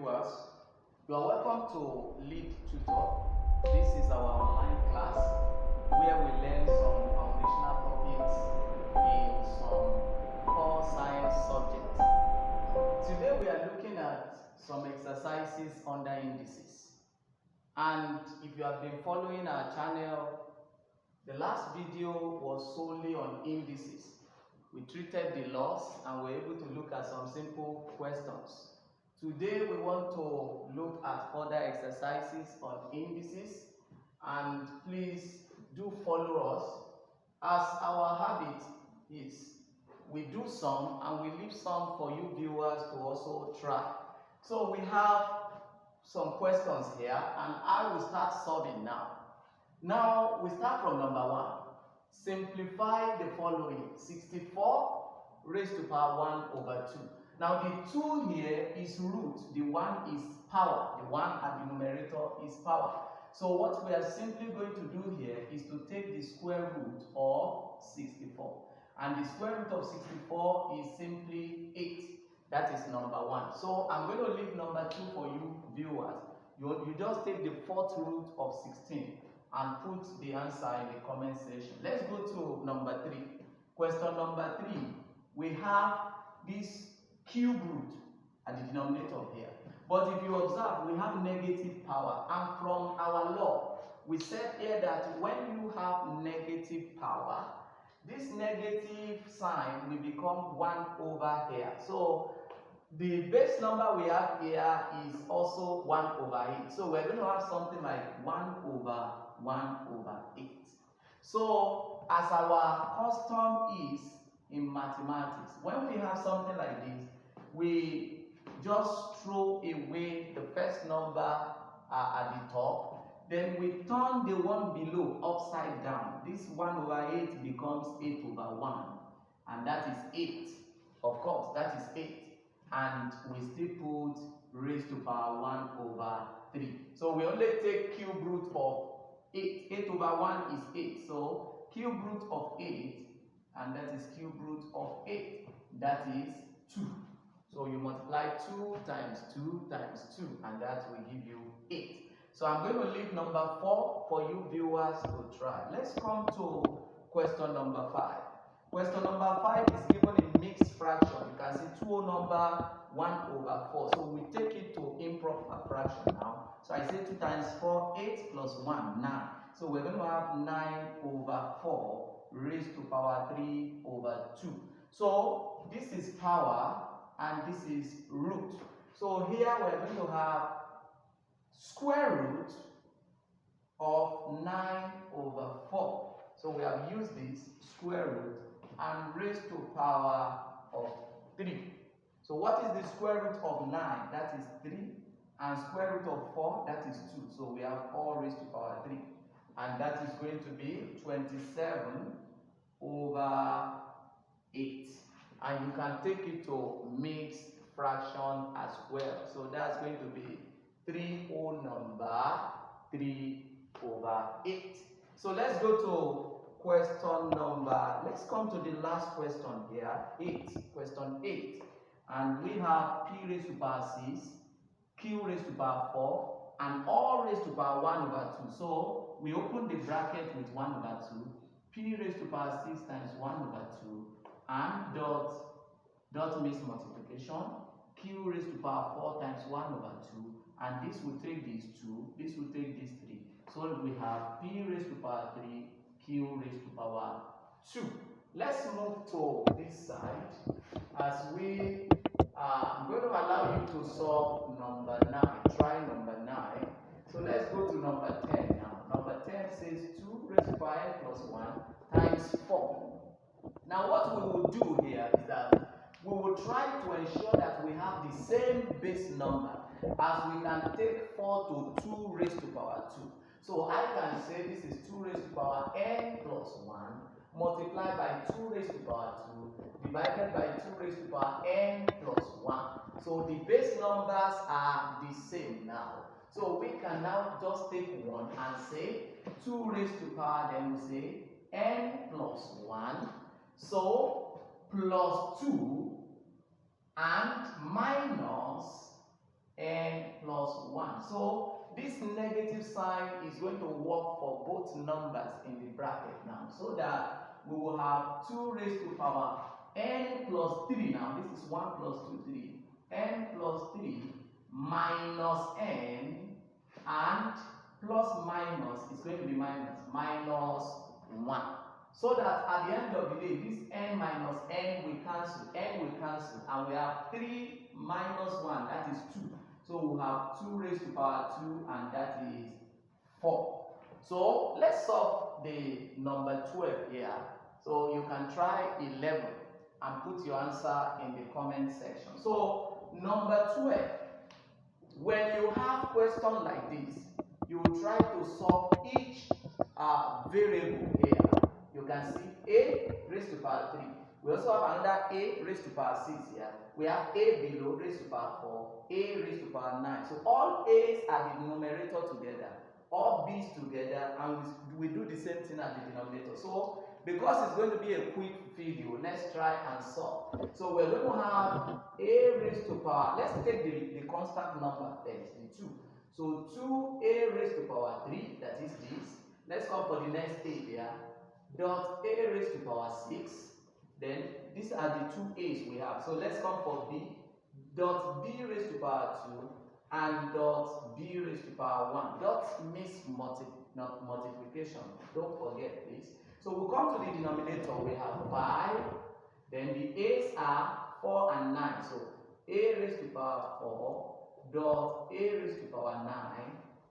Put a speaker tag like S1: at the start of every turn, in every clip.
S1: viewers, you are welcome to Lead Tutor. This is our online class where we learn some foundational topics in some core science subjects. Today we are looking at some exercises under indices. And if you have been following our channel, the last video was solely on indices. We treated the laws and were able to look at some simple questions. Today we want to look at further exercises on indices, and please do follow us, as our habit is we do some and we leave some for you viewers to also try. So we have some questions here and I will start solving now. Now we start from number 1. Simplify the following. 64 raised to power 1 over 2. Now the 2 here is root, the 1 is power, the 1 at the numerator is power. So what we are simply going to do here is to take the square root of 64. And the square root of 64 is simply 8. That is number 1. So I'm going to leave number 2 for you viewers. You just take the 4th root of 16 and put the answer in the comment section. Let's go to number 3. Question number 3. We have this cube root at the denominator here. But if you observe, we have negative power. And from our law, we said here that when you have negative power, this negative sign will become 1 over here. So the base number we have here is also 1 over 8. So we're going to have something like 1 over 8. So as our custom is in mathematics, when we have something like this, we just throw away the first number at the top, then we turn the one below upside down. This 1 over 8 becomes 8 over 1, and that is 8. Of course, that is 8. And we still put raised to power 1 over 3. So we only take cube root of 8. 8 over 1 is 8. So cube root of 8, and that is cube root of 8. That is 2. So you multiply 2 times 2 times 2, and that will give you 8. So I'm going to leave number 4 for you viewers to try. Let's come to question number 5. Question number 5 is given in mixed fraction. You can see 2 number 1 over 4. So we take it to improper fraction now. So I say 2 times 4, 8 plus 1, 9. So we're going to have 9 over 4 raised to power 3 over 2. So this is power and this is root. So here we're going to have square root of 9 over 4. So we have used this square root and raised to power of 3. So what is the square root of 9? That is 3. And square root of 4, that is 2. So we have 4 raised to power 3. And that is going to be 27 over 8. And you can take it to mixed fraction as well. So that's going to be 3 whole number 3 over 8. So let's go to question number, let's come to the last question here, 8. Question 8. And we have p raised to power 6, q raised to power 4, and all raised to power 1 over 2. So we open the bracket with 1 over 2, p raised to power 6 times 1 over 2, and dot means multiplication, q raised to power 4 times 1 over 2, and this will take these 2, this will take these 3. So we have p raised to power 3, q raised to power 2. Let's move to this side as I'm going to allow you to solve number 9. Try number 9. So let's go to number 10 now. Number 10 says 2 raised to power n plus 1 times 4. Now what we will do here is that we will try to ensure that we have the same base number, as we can take 4 to 2 raised to power 2. So I can say this is 2 raised to power n plus 1 multiplied by 2 raised to power 2 divided by 2 raised to power n plus 1. So the base numbers are the same now. So we can now just take 1 and say 2 raised to power, then we say n plus 1. So plus 2 and minus n plus 1. So this negative sign is going to work for both numbers in the bracket now, so that we will have 2 raised to power n plus 3. Now this is 1 plus 2, 3. N plus 3 minus n, and plus minus is going to be minus 1. So that at the end of the day, this n minus n will cancel, and we have 3 minus 1, that is 2. So we have 2 raised to power 2, and that is 4. So let's solve the number 12 here. So you can try 11 and put your answer in the comment section. So number 12, when you have question like this, you will try to solve each variable here. You can see a raised to power 3. We also have another a raised to power 6 here. We have a below raised to power 4, a raised to power 9. So all a's are the numerator together, all b's together, and we do the same thing at the denominator. So because it's going to be a quick video, let's try and solve. So we're going to have a raised to power, let's take the constant number first, the 2. So 2a raised to power 3, that is this. Let's come for the next a here. Dot a raised to power 6. Then these are the 2 a's we have. So let's come for b. Dot b raised to power 2 and dot b raised to power 1. Dot means multiplication. Don't forget this. So we'll come to the denominator. We have 5. Then the a's are 4 and 9. So a raised to power 4 dot a raised to power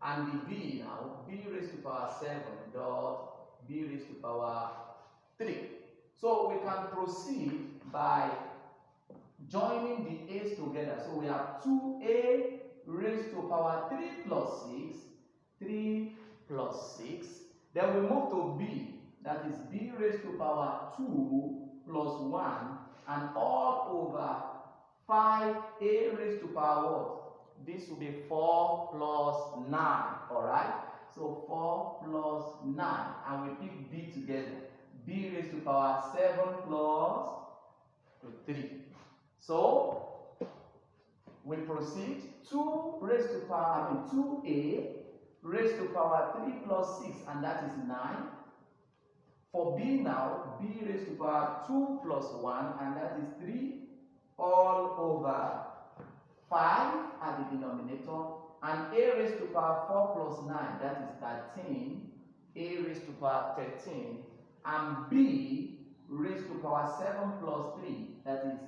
S1: 9, and the b now, b raised to power 7 dot b raised to power 3. So we can proceed by joining the a's together. So we have 2a raised to power 3 plus 6, 3 plus 6. Then we move to b, that is b raised to power 2 plus 1, and all over 5a raised to power what? This will be 4 plus 9, alright? So 4 plus 9, and we pick b together. B raised to power 7 plus 3. So we proceed. 2 raised to power, 2a raised to power 3 plus 6, and that is 9. For b now, b raised to power 2 plus 1, and that is 3, all over 5 at the denominator, and a raised to power 4 plus 9, that is 13, a raised to power 13, and b raised to power 7 plus 3, that is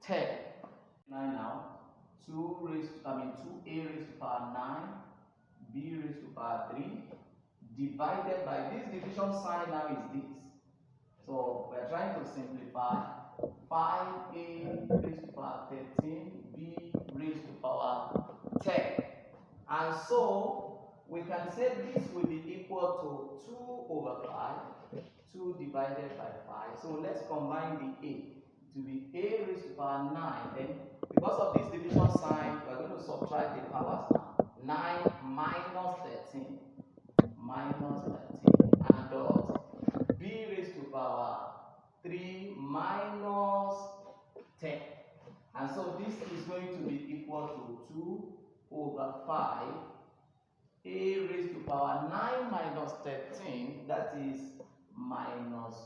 S1: 10. 9 now, 2a raised to power 9, b raised to power 3, divided by this division sign now is this. So we are trying to simplify. 5a raised to power 13, b raised to power 10. And so we can say this will be equal to 2 over 5, 2 divided by 5. So let's combine the a to be a raised to power 9. Then because of this division sign, we are going to subtract the powers now. 9 minus 13, and dot b raised to power 3 minus 10. And so this is going to be equal to 2 over 5, a raised to power 9 minus 13, that is minus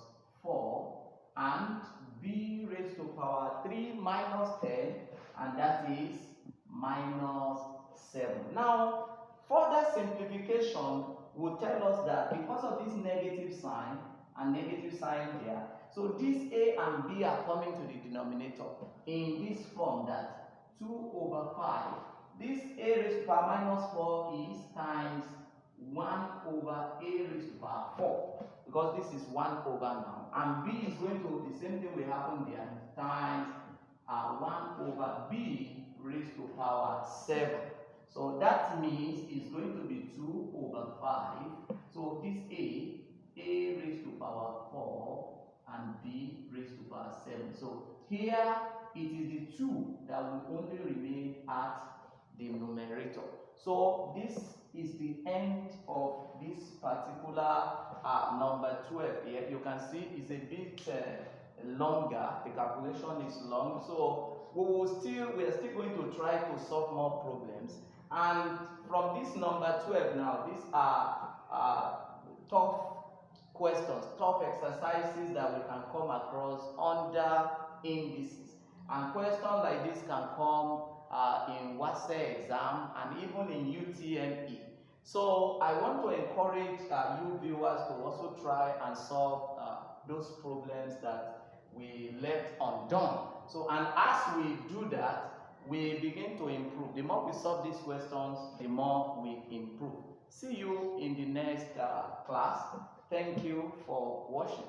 S1: 4, and b raised to power 3 minus 10, and that is minus 7. Now, further simplification will tell us that because of this negative sign and negative sign here, so this a and b are coming to the denominator in this form, that 2 over 5. This a raised to power minus 4 is times 1 over a raised to power 4, because this is 1 over now, and b is going to, the same thing will happen there, times 1 over b raised to power 7. So that means it's going to be 2 over 5. So this a raised to power 4, and b raised to power 7. So here it is the 2 that will only remain at the numerator. So this is the end of this particular number 12 here. You can see it's a bit longer. The calculation is long. So we are still going to try to solve more problems. And from this number 12 now, these are tough questions, tough exercises that we can come across under indices. And questions like this can come in WASE exam and even in UTME. So I want to encourage you viewers to also try and solve those problems that we left undone. So, and as we do that, we begin to improve. The more we solve these questions, the more we improve. See you in the next class. Thank you for watching.